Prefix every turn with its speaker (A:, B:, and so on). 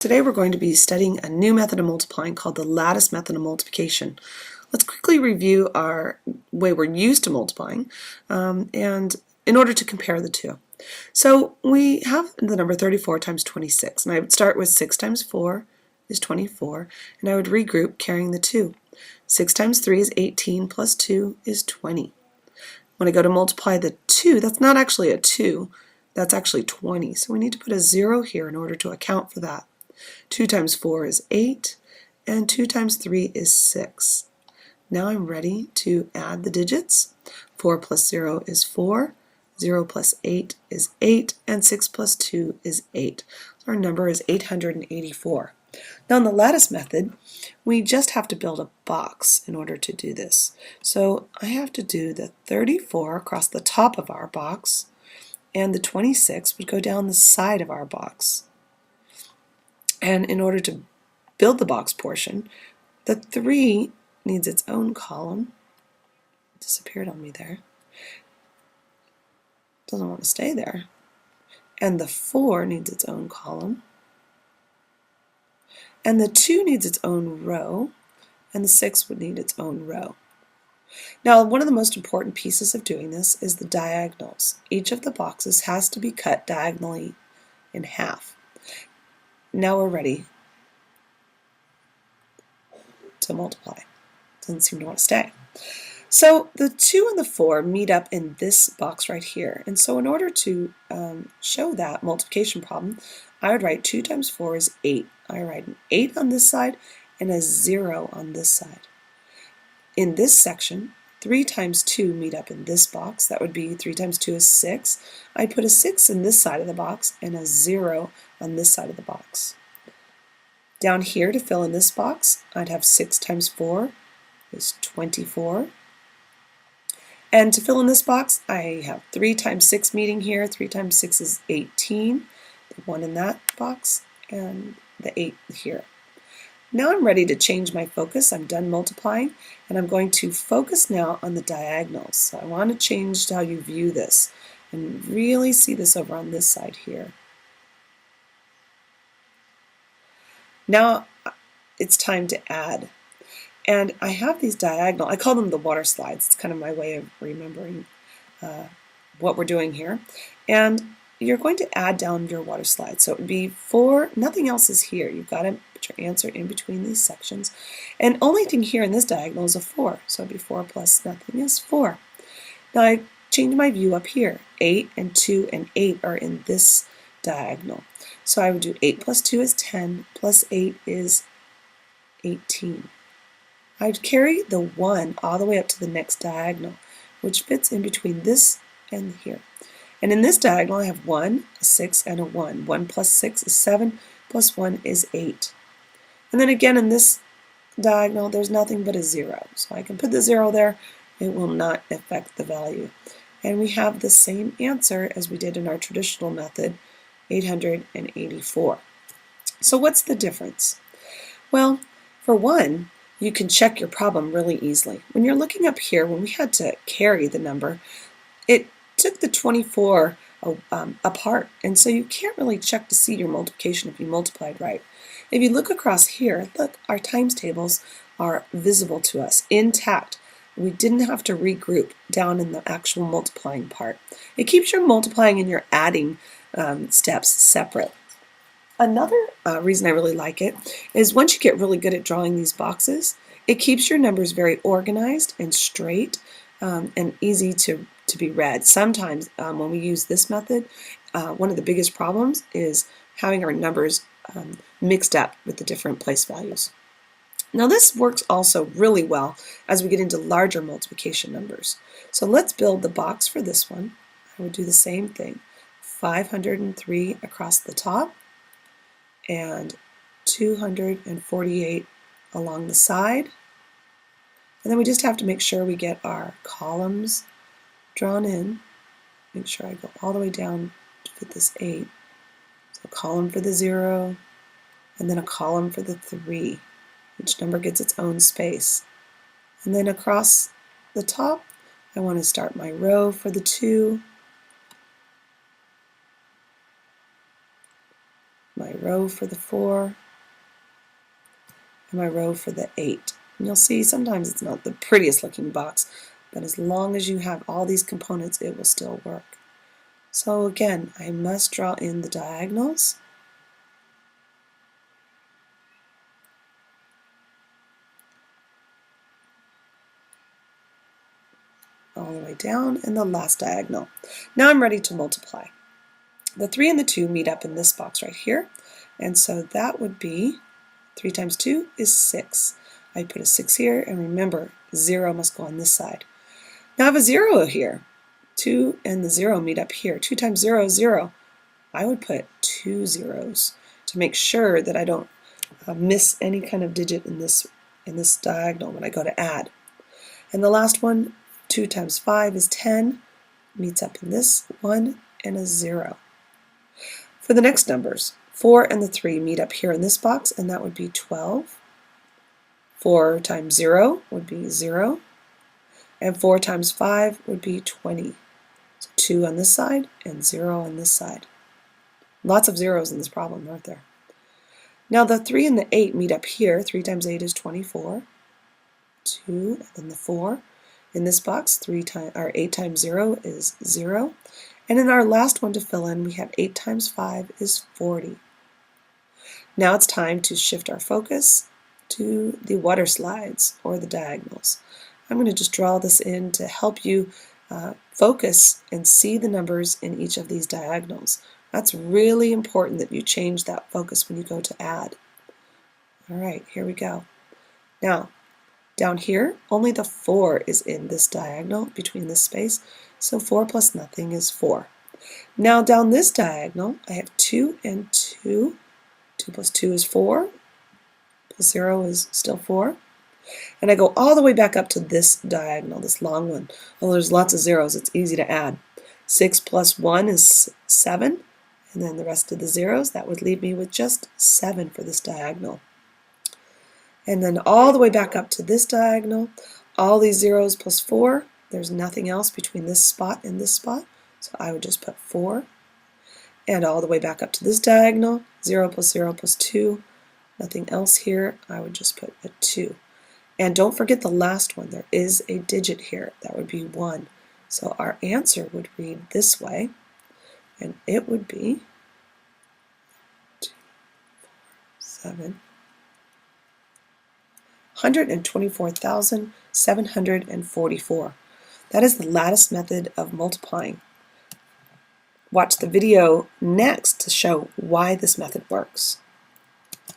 A: Today we're going to be studying a new method of multiplying called the lattice method of multiplication. Let's quickly review our way we're used to multiplying and in order to compare the two. So we have the number 34 times 26, and I would start with 6 times 4 is 24, and I would regroup carrying the 2. 6 times 3 is 18 plus 2 is 20. When I go to multiply the 2, that's not actually a 2, that's actually 20, so we need to put a 0 here in order to account for that. 2 times 4 is 8, and 2 times 3 is 6. Now I'm ready to add the digits. 4 plus 0 is 4, 0 plus 8 is 8, and 6 plus 2 is 8. So our number is 884. Now in the lattice method, we just have to build a box in order to do this. So I have to do the 34 across the top of our box, and the 26 would go down the side of our box. And in order to build the box portion, the 3 needs its own column. It disappeared on me there. Doesn't want to stay there. And the 4 needs its own column. And the 2 needs its own row. And the 6 would need its own row. Now, one of the most important pieces of doing this is the diagonals. Each of the boxes has to be cut diagonally in half. Now we're ready to multiply. Doesn't seem to want to stay. So the 2 and the 4 meet up in this box right here. And so in order to show that multiplication problem, I would write 2 times 4 is 8. I write an 8 on this side and a 0 on this side. In this section, 3 times 2 meet up in this box. That would be 3 times 2 is 6. I put a 6 in this side of the box and a 0 on this side of the box. Down here to fill in this box, I'd have 6 times 4 is 24. And to fill in this box, I have 3 times 6 meeting here. 3 times 6 is 18. The 1 in that box and the 8 here. Now I'm ready to change my focus. I'm done multiplying, and I'm going to focus now on the diagonals. So I want to change how you view this and really see this over on this side here. Now it's time to add. And I have these diagonal, I call them the water slides. It's kind of my way of remembering what we're doing here. And you're going to add down your water slide. So it would be 4, nothing else is here. You've got to put your answer in between these sections. And only thing here in this diagonal is a 4. So it would be 4 plus nothing is 4. Now I change my view up here. 8 and 2 and 8 are in this diagonal. So I would do 8 plus 2 is 10, plus 8 is 18. I'd carry the 1 all the way up to the next diagonal, which fits in between this and here. And in this diagonal I have 1, a 6, and a 1. 1 plus 6 is 7, plus 1 is 8. And then again in this diagonal there's nothing but a 0. So I can put the 0 there, it will not affect the value. And we have the same answer as we did in our traditional method, 884. So what's the difference? Well, for one, you can check your problem really easily. When you're looking up here, when we had to carry the number, it took the 24 apart, and so you can't really check to see your multiplication if you multiplied right. If you look across here, look, our times tables are visible to us, intact. We didn't have to regroup down in the actual multiplying part. It keeps your multiplying and your adding steps separate. Another reason I really like it is once you get really good at drawing these boxes, it keeps your numbers very organized and straight and easy to be read. Sometimes when we use this method, one of the biggest problems is having our numbers mixed up with the different place values. Now this works also really well as we get into larger multiplication numbers. So let's build the box for this one. I would do the same thing. 503 across the top and 248 along the side. And then we just have to make sure we get our columns drawn in. Make sure I go all the way down to fit this 8. So a column for the 0 and then a column for the 3. Each number gets its own space. And then across the top, I want to start my row for the 2, my row for the 4 and my row for the 8. And you'll see sometimes it's not the prettiest looking box, but as long as you have all these components, it will still work. So again, I must draw in the diagonals. All the way down, and the last diagonal. Now I'm ready to multiply. The 3 and the 2 meet up in this box right here, and so that would be 3 times 2 is 6. I put a 6 here, and remember, 0 must go on this side. Now I have a 0 here. 2 and the 0 meet up here. 2 times 0 is 0. I would put 2 zeros to make sure that I don't miss any kind of digit in this diagonal when I go to add. And the last one, 2 times 5 is 10, meets up in this one and a 0. For the next numbers, 4 and the 3 meet up here in this box, and that would be 12. 4 times 0 would be 0, and 4 times 5 would be 20. So 2 on this side and 0 on this side. Lots of zeros in this problem, aren't there? Now the 3 and the 8 meet up here. 3 times 8 is 24. 2, and then the 4. In this box, 8 times 0 is 0. And in our last one to fill in, we have 8 times 5 is 40. Now it's time to shift our focus to the water slides, or the diagonals. I'm going to just draw this in to help you focus and see the numbers in each of these diagonals. That's really important that you change that focus when you go to add. All right, here we go. Now, down here, only the 4 is in this diagonal between this space, so 4 plus nothing is 4. Now down this diagonal, I have 2 and 2. 2 plus 2 is 4, plus 0 is still 4. And I go all the way back up to this diagonal, this long one. Although there's lots of zeros, it's easy to add. 6 plus 1 is 7, and then the rest of the zeros, that would leave me with just 7 for this diagonal. And then all the way back up to this diagonal, all these zeros plus 4, there's nothing else between this spot and this spot, so I would just put 4. And all the way back up to this diagonal, 0 plus 2, nothing else here, I would just put a 2. And don't forget the last one, there is a digit here, that would be 1. So our answer would read this way, and it would be 2, 4, 7, 124,744. That is the lattice method of multiplying. Watch the video next to show why this method works.